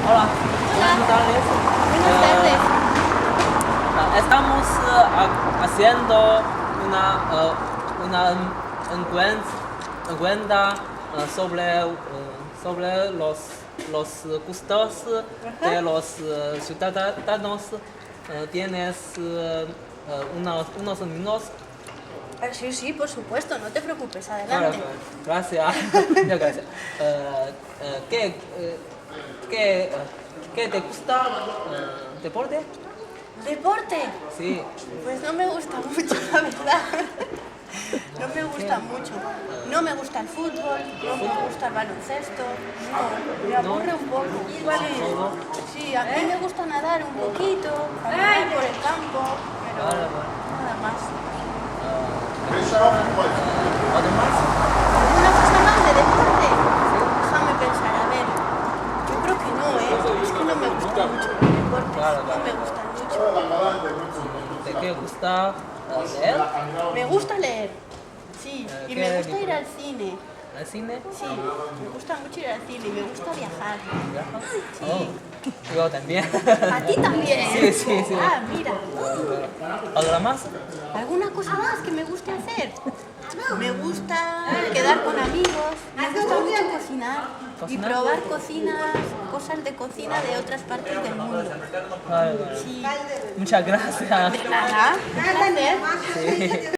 Hola, Hola. buenas tardes. Buenas tardes. Estamos haciendo una encuesta sobre los gustos de los ciudadanos. ¿Tienes unos minutos? Sí, sí, por supuesto, no te preocupes, Claro, adelante. gracias. Muchas gracias. ¿Qué te gusta? ¿Deporte? ¿Deporte? Sí. Pues no me gusta mucho, la verdad. No me gusta mucho. No me gusta el fútbol, no me gusta el baloncesto. No, me aburre un poco. Sí, sí, a mí me gusta nadar un poquito, caminar por el campo, pero nada más. ¿Además? ¿Alguna cosa más de deporte? Déjame pensar, a ver. Yo creo que no, ¿eh? Es que no me gusta mucho los deportes. Claro. No me gustan mucho. ¿Te gusta leer? Me gusta leer, sí. Y ¿qué me gusta ir libro? al cine. ¿Al cine? Sí, me gusta mucho ir al cine y me gusta viajar. ¿Viajas? Oh, yo también. ¿A ti también? Sí, sí, sí. Ah, mira. ¿Algo más? ¿Alguna cosa más que me guste hacer? Me gusta quedar con amigos, me gusta mucho cocinar y ¿Cocinar? probar cosas de cocina de otras partes del mundo. Vale. Sí. Muchas gracias. De nada, un placer. Sí.